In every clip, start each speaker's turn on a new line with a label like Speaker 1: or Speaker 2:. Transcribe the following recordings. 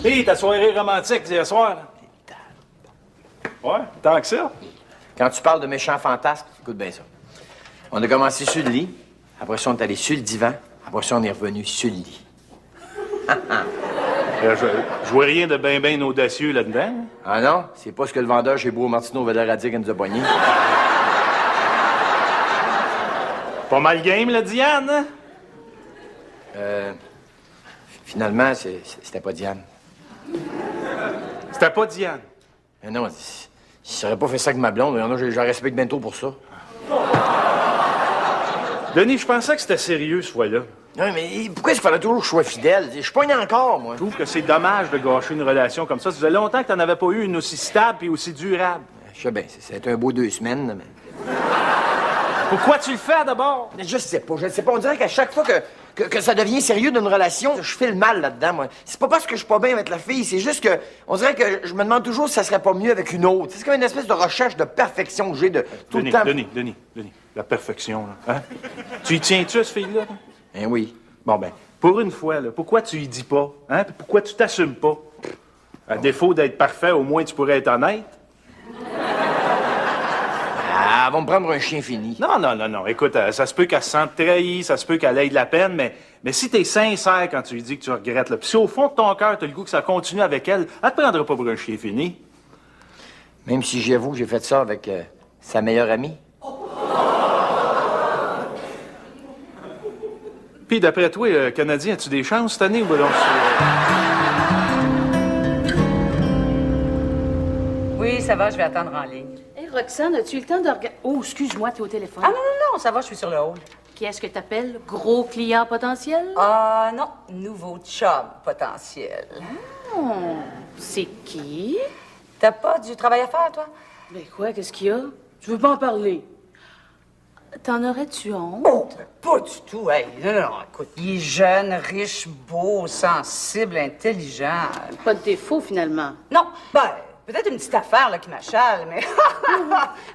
Speaker 1: Hé, ta soirée romantique d'hier soir. Ouais, tant que ça.
Speaker 2: Quand tu parles de méchants fantasmes, écoute bien ça. On a commencé sur le lit, après ça, on est allé sur le divan, après ça, on est revenu sur le lit.
Speaker 1: Je vois rien de bien audacieux là-dedans.
Speaker 2: Ah non? C'est pas ce que le vendeur chez Beau Martineau avait l'air à dire qu'il nous a poignés.
Speaker 1: Pas mal game, là, Diane, hein?
Speaker 2: Finalement, c'était pas Diane.
Speaker 1: C'était pas Diane.
Speaker 2: Mais non, si j'aurais pas fait ça avec ma blonde, j'en respecte bientôt pour ça.
Speaker 1: Denis, je pensais que c'était sérieux, ce fois-là.
Speaker 2: Non, mais pourquoi est-ce qu'il fallait toujours que je sois fidèle? Je poigne encore, moi.
Speaker 1: Je trouve que c'est dommage de gâcher une relation comme ça. Ça faisait longtemps que t'en avais pas eu une aussi stable et aussi durable.
Speaker 2: Je sais bien, c'était un beau 2 semaines, mais...
Speaker 1: Pourquoi tu le fais, d'abord?
Speaker 2: Je sais pas. On dirait qu'à chaque fois que ça devient sérieux d'une relation, je fais le mal là-dedans, moi. C'est pas parce que je suis pas bien avec la fille, c'est juste que... On dirait que je me demande toujours si ça serait pas mieux avec une autre. C'est comme une espèce de recherche de perfection que j'ai de tout le temps...
Speaker 1: Denis, la perfection, là. Hein? Tu y tiens-tu à ce fille-là?
Speaker 2: Eh oui.
Speaker 1: Bon, ben, pour une fois, là, pourquoi tu y dis pas? Hein? Pourquoi tu t'assumes pas? À défaut d'être parfait, au moins tu pourrais être honnête.
Speaker 2: Ah, elle va me prendre un chien fini.
Speaker 1: Non. Écoute, ça se peut qu'elle se sente trahie, ça se peut qu'elle ait de la peine, mais si t'es sincère quand tu lui dis que tu regrettes, là, pis si au fond de ton cœur, t'as le goût que ça continue avec elle, elle te prendra pas pour un chien fini.
Speaker 2: Même si j'avoue que j'ai fait ça avec sa meilleure amie.
Speaker 1: Puis d'après toi, Canadien, as-tu des chances cette année ou non?
Speaker 3: Oui, ça va, je vais attendre en ligne.
Speaker 4: Hé, Roxane, as-tu eu le temps de regarder... Oh, excuse-moi, t'es au téléphone.
Speaker 3: Ah non, ça va, je suis sur le hall.
Speaker 4: Qui est-ce que t'appelles? Gros client potentiel?
Speaker 3: Ah non, nouveau chum potentiel.
Speaker 4: Oh, c'est qui?
Speaker 3: T'as pas du travail à faire, toi?
Speaker 4: Ben quoi, qu'est-ce qu'il y a? Tu veux pas en parler? T'en aurais-tu honte?
Speaker 3: Oh, ben, pas du tout. Hey, non, écoute, il est jeune, riche, beau, sensible, intelligent.
Speaker 4: Pas de défaut, finalement.
Speaker 3: Non, ben, peut-être une petite affaire là, qui m'achale, mais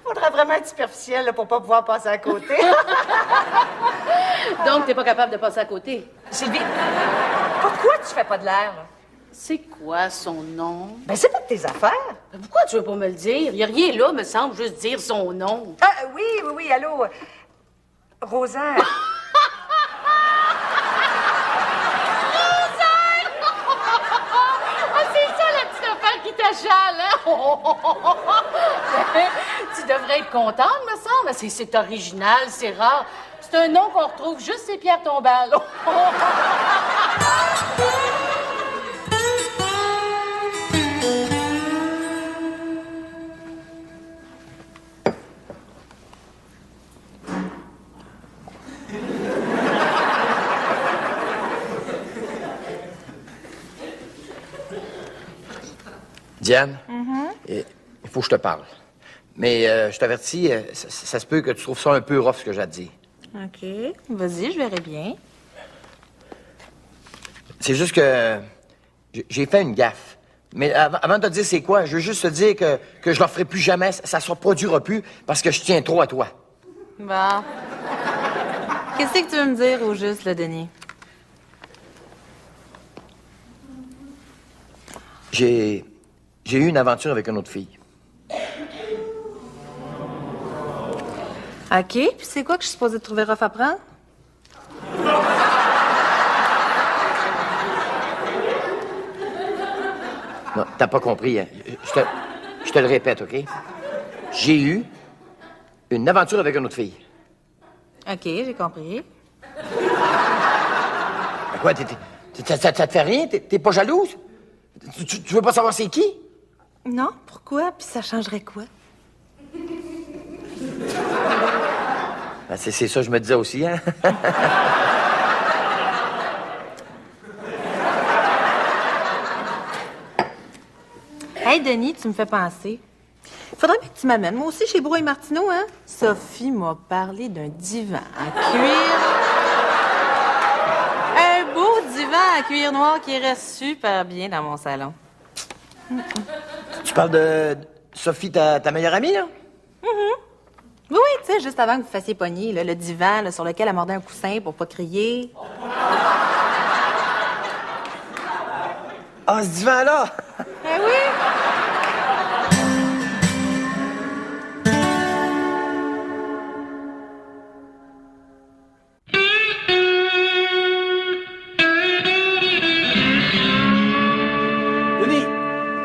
Speaker 3: faudrait vraiment être superficiel là, pour pas pouvoir passer à côté.
Speaker 4: Donc, t'es pas capable de passer à côté?
Speaker 3: Sylvie, pourquoi tu fais pas de l'air, là?
Speaker 4: C'est quoi son nom?
Speaker 3: Ben, c'est pas de tes affaires.
Speaker 4: Ben, pourquoi tu veux pas me le dire? Y a rien là, me semble, juste dire son nom.
Speaker 3: Ah, oui, allô? Rosaire.
Speaker 4: C'est ça, la petite affaire qui t'achale, hein? Tu devrais être contente, me semble. C'est original, c'est rare. C'est un nom qu'on retrouve juste ces pierres tombales.
Speaker 2: Diane, il faut que je te parle. Mais je t'avertis, ça se peut que tu trouves ça un peu rough, ce que j'ai à te dire.
Speaker 5: OK. Vas-y, je verrai bien.
Speaker 2: C'est juste que j'ai fait une gaffe. Mais avant de te dire c'est quoi, je veux juste te dire que je le ferai plus jamais, ça se reproduira plus, parce que je tiens trop à toi.
Speaker 5: Bon. Qu'est-ce que tu veux me dire au juste, là, Denis?
Speaker 2: J'ai eu une aventure avec une autre fille.
Speaker 5: OK. Puis c'est quoi que je suis supposée de trouver rough à prendre?
Speaker 2: Non, t'as pas compris, hein. Je te le répète, OK? J'ai eu une aventure avec une autre fille.
Speaker 5: OK, j'ai compris.
Speaker 2: Ben quoi, ça te fait rien? T'es pas jalouse? Tu veux pas savoir c'est qui?
Speaker 5: Non, pourquoi? Puis ça changerait quoi?
Speaker 2: Ben, c'est ça, je me disais aussi, hein?
Speaker 5: Hey, Denis, tu me fais penser. Faudrait bien que tu m'amènes. Moi aussi, chez Bro et Martineau, hein? Sophie m'a parlé d'un divan en cuir. Un beau divan à cuir noir qui reste super bien dans mon salon.
Speaker 2: Tu parles de Sophie, ta meilleure amie, là?
Speaker 5: Oui, tu sais, juste avant que vous fassiez pogner, là, le divan là, sur lequel elle mordait un coussin pour pas crier.
Speaker 2: Ah, ce divan-là!
Speaker 5: Ben oui!
Speaker 1: Denis,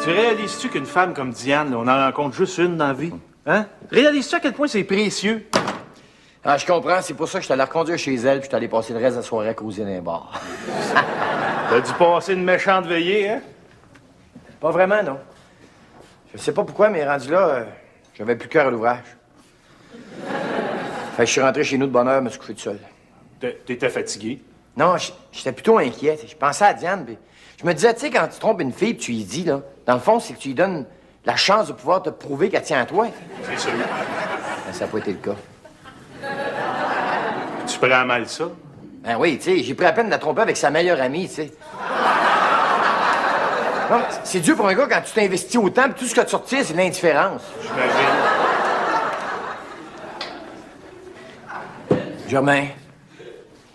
Speaker 1: tu réalises-tu qu'une femme comme Diane, là, on en rencontre juste une dans la vie? Hein? Réalises-tu à quel point c'est précieux?
Speaker 2: Ah, je comprends. C'est pour ça que je suis allé reconduire chez elle puis je suis allé passer le reste de la soirée à causer d'un bar.
Speaker 1: T'as dû passer une méchante veillée, hein?
Speaker 2: Pas vraiment, non. Je sais pas pourquoi, mais rendu là, j'avais plus cœur à l'ouvrage. Fait que je suis rentré chez nous de bonne heure, me suis couché tout seul.
Speaker 1: T'étais fatigué?
Speaker 2: Non, j'étais plutôt inquiet. Je pensais à Diane, puis je me disais, tu sais, quand tu trompes une fille, puis tu lui dis, là, dans le fond, c'est que tu lui donnes la chance de pouvoir te prouver qu'elle tient à toi.
Speaker 1: C'est sûr.
Speaker 2: Ben, ça n'a pas été le cas.
Speaker 1: Tu prends mal ça?
Speaker 2: Ben oui, tu sais, j'ai pris la peine de la tromper avec sa meilleure amie, tu sais. Non, c'est dur pour un gars quand tu t'investis autant, puis tout ce que tu retires, c'est de l'indifférence.
Speaker 1: J'imagine.
Speaker 2: Germain,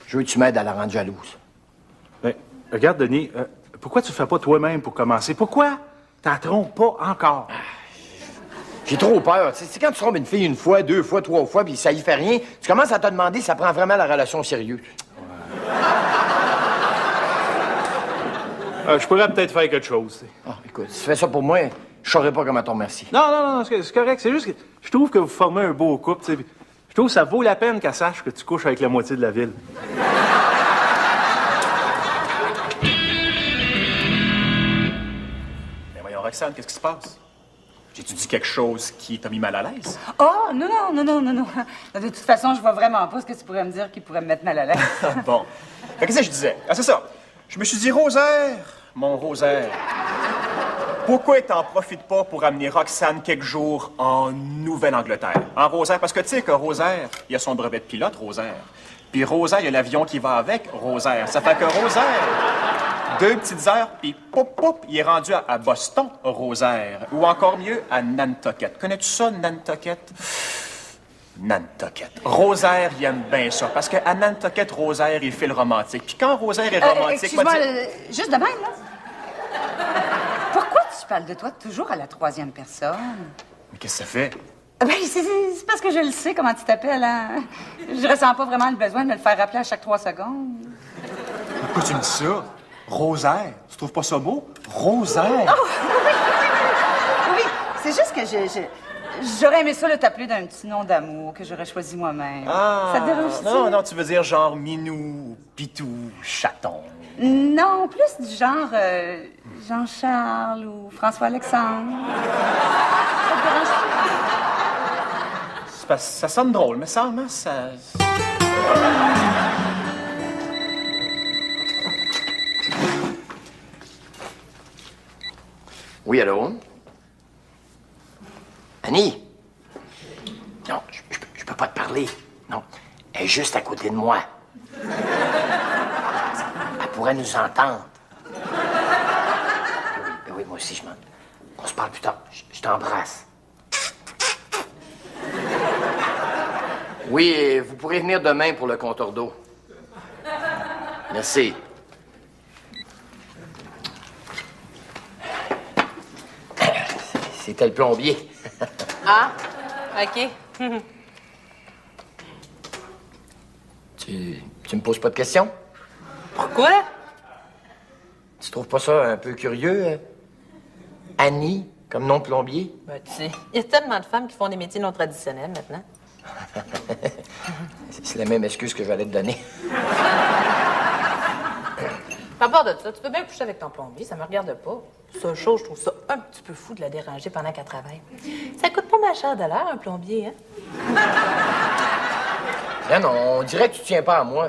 Speaker 2: je veux que tu m'aides à la rendre jalouse.
Speaker 1: Ben, regarde, Denis, pourquoi tu le fais pas toi-même pour commencer? Pourquoi t'en trompes pas encore?
Speaker 2: J'ai trop peur. Tu sais, quand tu trompes une fille une fois, deux fois, trois fois, puis ça y fait rien, tu commences à te demander si ça prend vraiment la relation au sérieux.
Speaker 1: Je pourrais peut-être faire quelque chose, tu sais.
Speaker 2: Ah, écoute, si tu fais ça pour moi, je saurais pas comment t'en remercier.
Speaker 1: Non, c'est correct. C'est juste que je trouve que vous formez un beau couple, tu sais. Je trouve que ça vaut la peine qu'elle sache que tu couches avec la moitié de la ville.
Speaker 6: Mais voyons, Roxane, qu'est-ce qui se passe? J'ai-tu dit quelque chose qui t'a mis mal à l'aise?
Speaker 3: Oh, non. De toute façon, je vois vraiment pas ce que tu pourrais me dire qui pourrait me mettre mal à l'aise.
Speaker 6: Bon. Fait que qu'est-ce que je disais? Ah, c'est ça. Je me suis dit, Rosaire, mon Rosaire, pourquoi t'en profites pas pour amener Roxane quelques jours en Nouvelle-Angleterre? En Rosaire, parce que tu sais que Rosaire, il a son brevet de pilote, Rosaire. Puis Rosaire, il y a l'avion qui va avec, Rosaire. Ça fait que Rosaire, 2 petites heures, puis pop, il est rendu à Boston, Rosaire. Ou encore mieux, à Nantucket. Connais-tu ça, Nantucket? Nantucket. Rosaire, il aime bien ça. Parce qu'à Nantucket, Rosaire, il fait le romantique. Puis quand Rosaire est romantique...
Speaker 3: Excuse-moi,
Speaker 6: moi, tu-
Speaker 3: juste de même, là. Pourquoi tu parles de toi toujours à la 3e personne?
Speaker 6: Mais qu'est-ce que ça fait?
Speaker 3: Ben, c'est parce que je le sais comment tu t'appelles, hein. Je ressens pas vraiment le besoin de me le faire rappeler à chaque 3 secondes.
Speaker 6: Pourquoi tu me dis ça? Rosaire. Tu trouves pas ça beau? Rosaire.
Speaker 3: Oui, c'est juste que j'aurais aimé ça le t'appeler d'un petit nom d'amour que j'aurais choisi moi-même. Ça te dérange-tu?
Speaker 6: Non, tu veux dire genre Minou, Pitou, Chaton.
Speaker 3: Non, plus du genre Jean-Charles ou François-Alexandre. Ça te dérange-tu?
Speaker 6: C'est parce que ça sonne drôle, mais ça, hein, ça...
Speaker 2: Oui, allô? Annie? Non, je peux pas te parler. Non, elle est juste à côté de moi. Elle pourrait nous entendre. Oui, moi aussi, on se parle plus tard. Je t'embrasse. Oui, et vous pourrez venir demain pour le compteur d'eau. Merci. C'était le plombier.
Speaker 5: Ah, OK.
Speaker 2: Tu me poses pas de questions?
Speaker 5: Pourquoi?
Speaker 2: Tu trouves pas ça un peu curieux, Annie, comme nom de plombier?
Speaker 5: Ben, tu sais, il y a tellement de femmes qui font des métiers non traditionnels maintenant.
Speaker 2: C'est la même excuse que j'allais te donner.
Speaker 5: À part de ça, tu peux bien coucher avec ton plombier, ça me regarde pas. Seule chose, je trouve ça un petit peu fou de la déranger pendant qu'elle travaille. Ça coûte pas ma chère de l'heure, un plombier, hein?
Speaker 2: Non, on dirait que tu tiens pas à moi.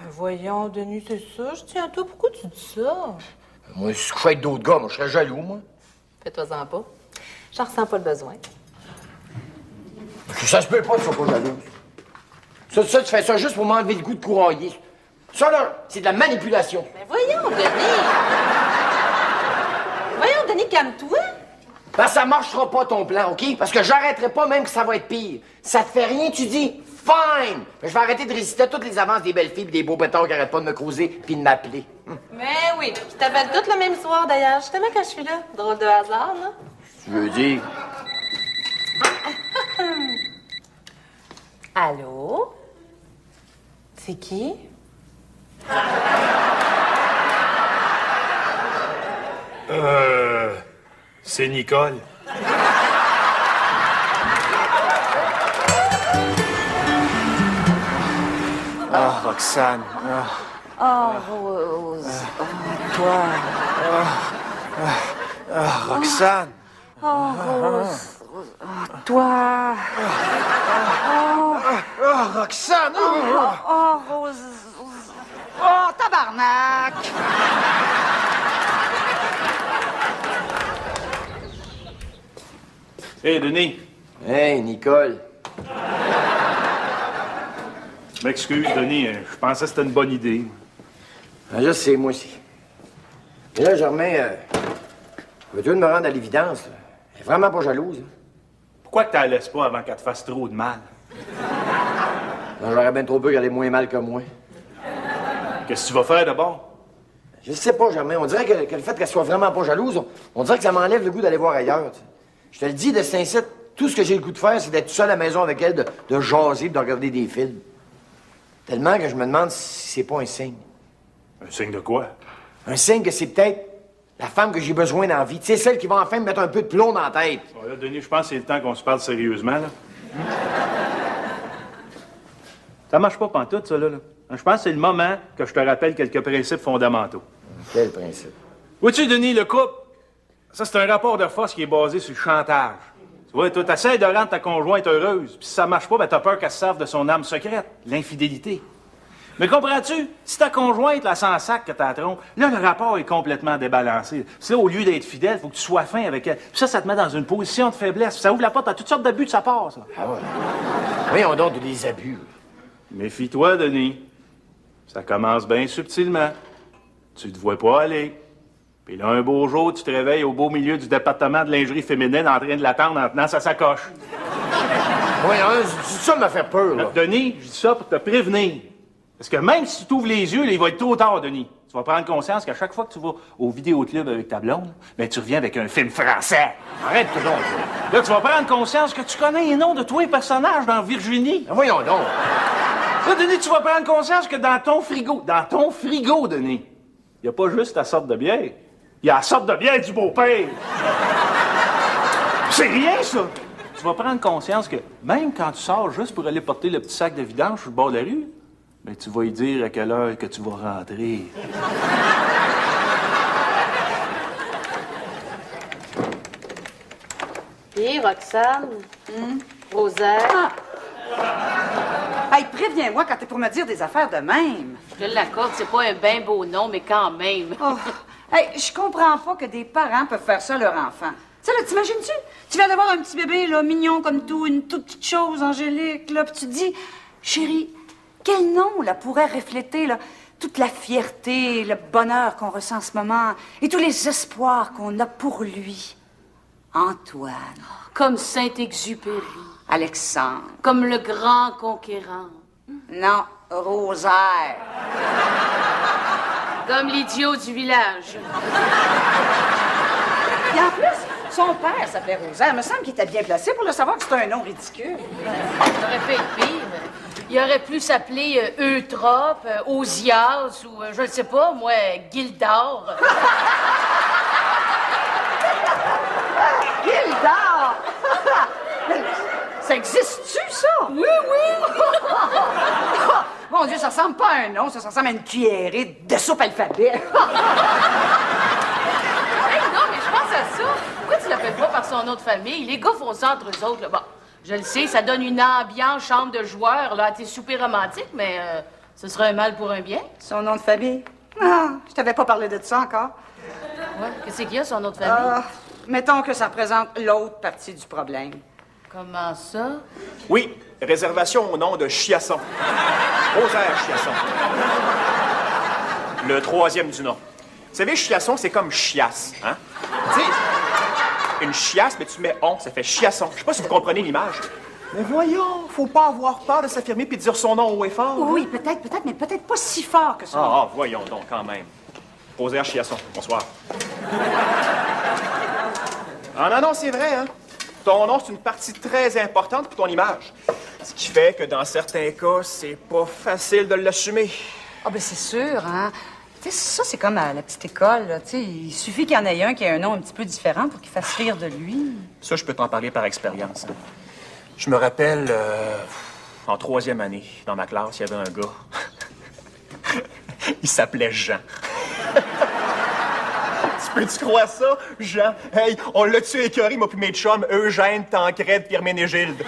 Speaker 5: Voyons, Denis, c'est ça. Je tiens à toi. Pourquoi tu dis ça?
Speaker 2: Moi, si je couchais avec d'autres gars, moi, je serais jaloux, moi.
Speaker 5: Fais-toi-en pas. J'en ressens pas le besoin.
Speaker 2: Ça se peut pas que tu sois pas jalouse. Ça, tu fais ça juste pour m'enlever le goût de courailler. Ça, là, c'est de la manipulation.
Speaker 5: Mais voyons, Denis! Voyons, Denis, calme-toi.
Speaker 2: Ben, ça marchera pas, ton plan, OK? Parce que j'arrêterai pas même que ça va être pire. Ça te fait rien, tu dis? Fine! Mais je vais arrêter de réciter toutes les avances des belles filles pis des beaux pétards qui arrêtent pas de me creuser puis de m'appeler.
Speaker 5: Mais oui, puis t'appelles toutes le même soir d'ailleurs, justement quand je suis là. Drôle de hasard, là.
Speaker 2: Tu veux dire?
Speaker 5: Allô? C'est qui?
Speaker 1: C'est Nicole.
Speaker 6: Ah, Roxane.
Speaker 3: Oh, Rose. Oh, toi.
Speaker 6: Roxane.
Speaker 3: Oh, Rose. Oh, toi.
Speaker 6: Ah, Roxane.
Speaker 3: Oh, Rose. Oh, tabarnak.
Speaker 1: Hé, Denis.
Speaker 2: Hey, Nicole.
Speaker 1: Je m'excuse, Denis. Je pensais que c'était une bonne idée.
Speaker 2: Ah, je sais, moi aussi. Et là, Germain, veux-tu me rendre à l'évidence? Là? Elle est vraiment pas jalouse. Hein?
Speaker 1: Pourquoi que tu la laisses pas avant qu'elle te fasse trop de mal?
Speaker 2: Non, j'aurais bien trop peur qu'elle ait moins mal que moi.
Speaker 1: Qu'est-ce que tu vas faire d'abord?
Speaker 2: Je sais pas, Germain. On dirait que le fait qu'elle soit vraiment pas jalouse, on dirait que ça m'enlève le goût d'aller voir ailleurs. T'sais. Je te le dis, de Saint-Cyr, tout ce que j'ai le goût de faire, c'est d'être tout seul à la maison avec elle, de jaser, de regarder des films. Tellement que je me demande si c'est pas un signe.
Speaker 1: Un signe de quoi?
Speaker 2: Un signe que c'est peut-être la femme que j'ai besoin dans la vie. Tu sais, celle qui va enfin me mettre un peu de plomb dans la tête.
Speaker 1: Bon, là, Denis, je pense que c'est le temps qu'on se parle sérieusement, là. Ça marche pas pantoute, ça, là. Je pense que c'est le moment que je te rappelle quelques principes fondamentaux.
Speaker 2: Quel principe?
Speaker 1: Vois-tu, Denis, le couple, ça, c'est un rapport de force qui est basé sur le chantage. Tu vois, toi, t'essaies de rendre ta conjointe heureuse, puis si ça marche pas, ben t'as peur qu'elle se serve de son âme secrète, l'infidélité. Mais comprends-tu? Si ta conjointe, la sans sac que t'as trompe, là, le rapport est complètement débalancé. Puis là, au lieu d'être fidèle, faut que tu sois fin avec elle. Puis ça te met dans une position de faiblesse. Puis ça ouvre la porte à toutes sortes d'abus de sa part, ça.
Speaker 2: Ah ouais. Voyons donc des abus.
Speaker 1: Méfie-toi, Denis. Ça commence bien subtilement. Tu te vois pas aller. Puis là, un beau jour, tu te réveilles au beau milieu du département de lingerie féminine en train de l'attendre en tenant sa sacoche.
Speaker 2: Voyons, ça m'a fait peur, là.
Speaker 1: Denis, je dis ça pour te prévenir. Parce que même si tu t'ouvres les yeux, là, il va être trop tard, Denis. Tu vas prendre conscience qu'à chaque fois que tu vas au vidéoclub avec ta blonde, ben, tu reviens avec un film français.
Speaker 2: Arrête tout donc.
Speaker 1: Là, tu vas prendre conscience que tu connais les noms de tous les personnages dans Virginie.
Speaker 2: Ben voyons donc.
Speaker 1: Là, Denis, tu vas prendre conscience que dans ton frigo, Denis, il n'y a pas juste ta sorte de bière. Il y a la sorte de bière du beau-père. C'est rien, ça. Tu vas prendre conscience que même quand tu sors juste pour aller porter le petit sac de vidange sur le bord de la rue, ben, tu vas lui dire à quelle heure que tu vas rentrer.
Speaker 4: Et Roxane? Rosaire?
Speaker 3: Hey, préviens-moi quand t'es pour me dire des affaires de même.
Speaker 4: Je te l'accorde, c'est pas un bien beau nom, mais quand même.
Speaker 3: Oh. Hey, je comprends pas que des parents peuvent faire ça à leur enfant. Tu sais, là, t'imagines-tu? Tu viens d'avoir un petit bébé, là, mignon comme tout, une toute petite chose, angélique, là, puis tu te dis, chérie, quel nom, là, pourrait refléter, là, toute la fierté, le bonheur qu'on ressent en ce moment, et tous les espoirs qu'on a pour lui? Antoine,
Speaker 4: Comme Saint-Exupéry.
Speaker 3: Alexandre,
Speaker 4: Comme le grand conquérant.
Speaker 3: non, Rosaire.
Speaker 4: Comme l'idiot du village.
Speaker 3: Et en plus, son père s'appelait Rosaire. Il me semble qu'il était bien placé pour le savoir que c'était un nom ridicule.
Speaker 4: Ça aurait pu être pire. Il aurait pu s'appeler Eutrope, Osias ou, je ne sais pas, moi, Gildor.
Speaker 3: Gildor! Ça existe-tu, ça?
Speaker 4: Oui, oui!
Speaker 3: Mon Dieu, ça ressemble pas à un nom, ça ressemble à une cuillerée de soupe alphabet.
Speaker 4: Hey, non, mais je pense à ça. Pourquoi tu l'appelles pas par son nom de famille? Les gars font ça entre eux autres, là. Bon, je le sais, ça donne une ambiance chambre de joueurs, là, t'es super romantique, mais ce serait un mal pour un bien.
Speaker 3: Son nom de famille? Ah, je t'avais pas parlé de ça encore.
Speaker 4: Ouais, qu'est-ce qu'il y a, son nom de famille?
Speaker 3: Ah, mettons que ça représente l'autre partie du problème.
Speaker 4: Comment ça?
Speaker 6: Oui, réservation au nom de Chiasson. Rosaire Chiasson. Le troisième du nom. Vous savez, Chiasson, c'est comme chiasse, hein? Tu sais, une chiasse, mais tu mets on, ça fait Chiasson. Je sais pas si vous comprenez l'image. Mais voyons, faut pas avoir peur de s'affirmer puis de dire son nom haut et fort.
Speaker 3: Oui, peut-être, mais peut-être pas si fort que ça.
Speaker 6: Voyons donc, quand même. Rosaire Chiasson, bonsoir. Non, c'est vrai, hein. Ton nom, c'est une partie très importante pour ton image. Ce qui fait que dans certains cas, c'est pas facile de l'assumer.
Speaker 3: Ah, ben c'est sûr, hein. Tu sais, ça, c'est comme à la petite école, là. Tu sais, il suffit qu'il y en ait un qui ait un nom un petit peu différent pour qu'il fasse rire de lui.
Speaker 6: Ça, je peux t'en parler par expérience. Hein. Je me rappelle, en 3e année, dans ma classe, il y avait un gars. Il s'appelait Jean. Peux-tu croire ça, Jean? Hey, on l'a tué écœuré, moi puis mes chums, Eugène, Tancrède, puis Herménégilde.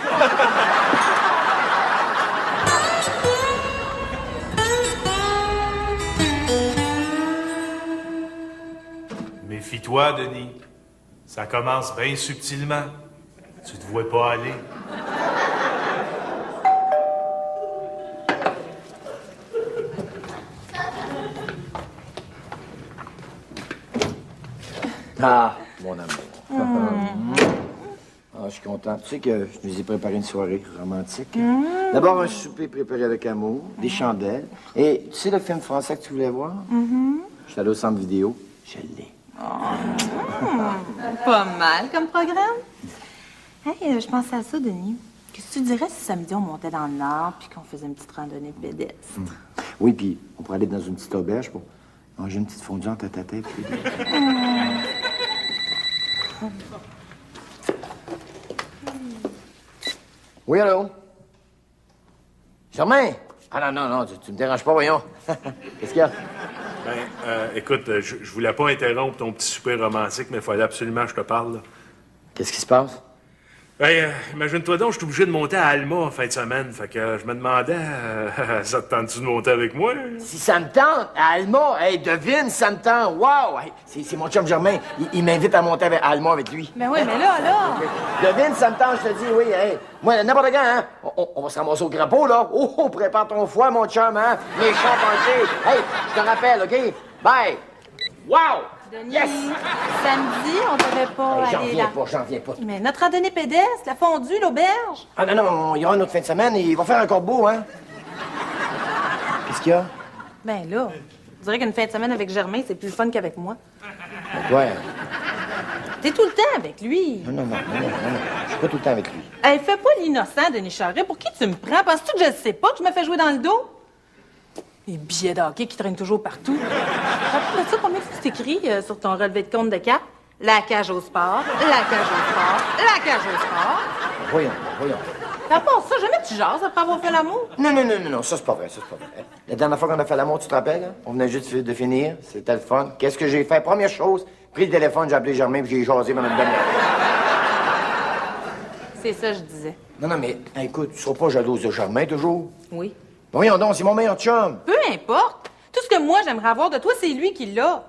Speaker 7: Méfie-toi, Denis. Ça commence bien subtilement. Tu te vois pas aller.
Speaker 2: Ah, mon amour. Je suis content. Tu sais que je nous ai préparé une soirée romantique. D'abord, un souper préparé avec amour, des chandelles. Et tu sais le film français que tu voulais voir? Je suis allé au centre vidéo. Je l'ai.
Speaker 5: Pas mal comme programme. Hey, je pensais à ça, Denis. Qu'est-ce que tu dirais si samedi, on montait dans le nord puis qu'on faisait une petite randonnée pédestre?
Speaker 2: Oui, puis on pourrait aller dans une petite auberge pour manger une petite fondue en tête à tête. Oui, allô? Germain? Ah non, tu me déranges pas, voyons. Qu'est-ce qu'il y a?
Speaker 7: Écoute, je voulais pas interrompre ton petit souper romantique, mais il fallait absolument que je te parle. Là.
Speaker 2: Qu'est-ce qui se passe?
Speaker 7: Imagine-toi donc, je suis obligé de monter à Alma en fin de semaine. Fait que je me demandais, ça te tente-tu de monter avec moi?
Speaker 2: Si ça me tente, à Alma, hey, devine, ça me tente. Wow! Hey, c'est mon chum Germain. Il m'invite à monter à Alma avec lui.
Speaker 5: Ben oui, mais là.
Speaker 2: Devine, ça me tente, je te dis, oui, hey. Moi, n'importe quand, hein? On va se ramasser au crapaud, là. Oh, prépare ton foie, mon chum, hein? Les champs pensés. Hey, je te rappelle, OK? Bye! Wow!
Speaker 5: Denis,
Speaker 2: Yes!
Speaker 5: samedi, on devait pas aller là.
Speaker 2: J'en reviens pas.
Speaker 5: Mais notre randonnée pédestre, la fondue, l'auberge.
Speaker 2: Ah non, il y aura une autre fin de semaine et il va faire un corbeau, hein? Qu'est-ce qu'il y a?
Speaker 5: Ben là, je dirais qu'une fin de semaine avec Germain, c'est plus le fun qu'avec moi.
Speaker 2: Ouais.
Speaker 5: T'es tout le temps avec lui.
Speaker 2: Non. Je suis pas tout le temps avec lui.
Speaker 5: Hey, fais pas l'innocent, Denis Charret. Pour qui tu me prends? Penses-tu que je ne sais pas que je me fais jouer dans le dos? Les billets d'hockey qui traînent toujours partout. Après ça, combien c'est écrit sur ton relevé de compte de cap? La cage au sport, la cage au sport, la cage au sport.
Speaker 2: Voyons.
Speaker 5: T'as pas ça, jamais tu jases après avoir fait l'amour?
Speaker 2: Non, ça c'est pas vrai. La dernière fois qu'on a fait l'amour, tu te rappelles? Hein? On venait juste de finir, c'était le fun. Qu'est-ce que j'ai fait? Première chose, pris le téléphone, j'ai appelé Germain puis j'ai jasé pendant une demi-heure.
Speaker 5: C'est ça, je disais.
Speaker 2: Non, mais écoute, tu seras pas jalouse de Germain toujours?
Speaker 5: Oui.
Speaker 2: Voyons donc, c'est mon meilleur chum.
Speaker 5: Peu importe. Tout ce que moi j'aimerais avoir de toi, c'est lui qui l'a.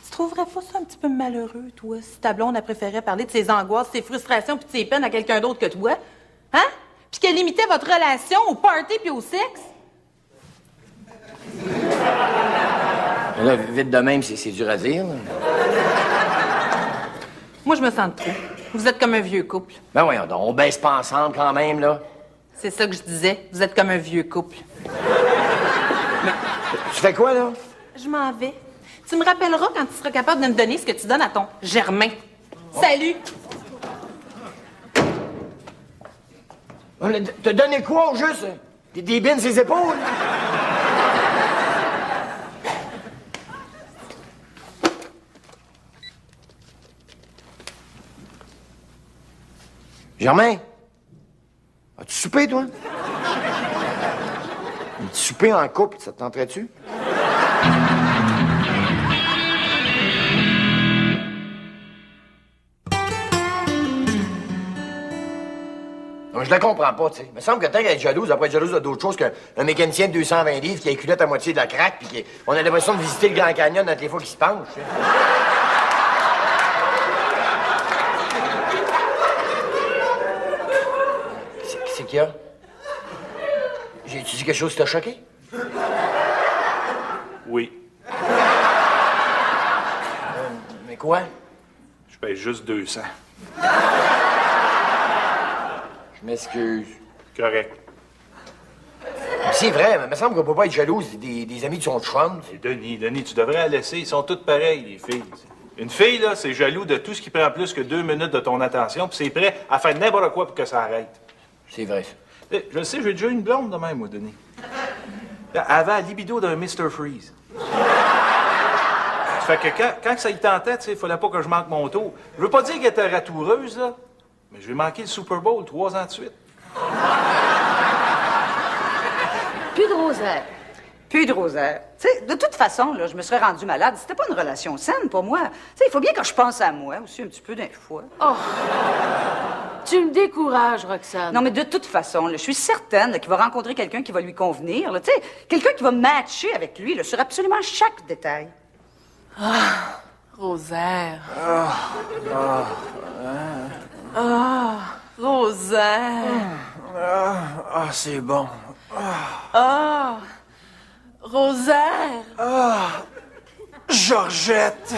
Speaker 5: Tu trouverais pas ça un petit peu malheureux, toi, si ta blonde a préféré parler de ses angoisses, ses frustrations puis de ses peines à quelqu'un d'autre que toi? Hein? Puis qu'elle limitait votre relation au party puis au sexe?
Speaker 2: Là, vite de même, c'est dur à dire. Là.
Speaker 5: Moi, je me sens trop. Vous êtes comme un vieux couple.
Speaker 2: Ben voyons donc, on baisse pas ensemble quand même, là.
Speaker 5: C'est ça que je disais. Vous êtes comme un vieux couple.
Speaker 2: Tu fais quoi, là?
Speaker 5: Je m'en vais. Tu me rappelleras quand tu seras capable de me donner ce que tu donnes à ton Germain. Salut!
Speaker 2: Te donner quoi, au juste? Des bines ses épaules? Germain? As-tu soupé, toi? Un petit souper en couple, ça te tenterait-tu? Non, je la comprends pas, tu sais. Il me semble que tant qu'elle est jalouse, elle peut être jalouse d'autre chose qu'un mécanicien de 220 livres qui a les culottes à moitié de la craque puis on a l'impression de visiter le Grand Canyon toutes les fois qu'il se penche. Tu sais. Qu'est-ce qu'il y a? J'ai-tu dit quelque chose qui t'a choqué?
Speaker 7: Oui.
Speaker 2: Mais quoi?
Speaker 7: Je paye juste 200.
Speaker 2: Je m'excuse.
Speaker 1: Correct.
Speaker 2: C'est vrai, mais il me semble qu'on peut pas être jalouse des amis de son chum.
Speaker 1: Et Denis, tu devrais la laisser. Ils sont toutes pareilles, les filles. Une fille, là, c'est jaloux de tout ce qui prend plus que 2 minutes de ton attention, puis c'est prêt à faire n'importe quoi pour que ça arrête.
Speaker 2: C'est vrai, ça.
Speaker 1: Je le sais, j'ai déjà eu une blonde de même, moi, Denis. Elle avait la libido d'un Mr. Freeze. Ça fait que quand ça y tentait, tu sais, il fallait pas que je manque mon tour. Je veux pas dire qu'elle était ratoureuse, là, mais je vais manquer le Super Bowl 3 ans de suite.
Speaker 4: Plus de rosaire.
Speaker 3: Plus de rosaire. Tu sais, de toute façon, là, je me serais rendue malade. C'était pas une relation saine pour moi. Tu sais, il faut bien que je pense à moi aussi un petit peu des fois.
Speaker 4: Oh! Tu me décourages, Roxane.
Speaker 3: Non, mais de toute façon, là, je suis certaine là, qu'il va rencontrer quelqu'un qui va lui convenir. Tu sais, quelqu'un qui va matcher avec lui là, sur absolument chaque détail.
Speaker 5: Rosaire. Rosaire.
Speaker 2: C'est bon.
Speaker 5: Rosaire.
Speaker 2: Georgette.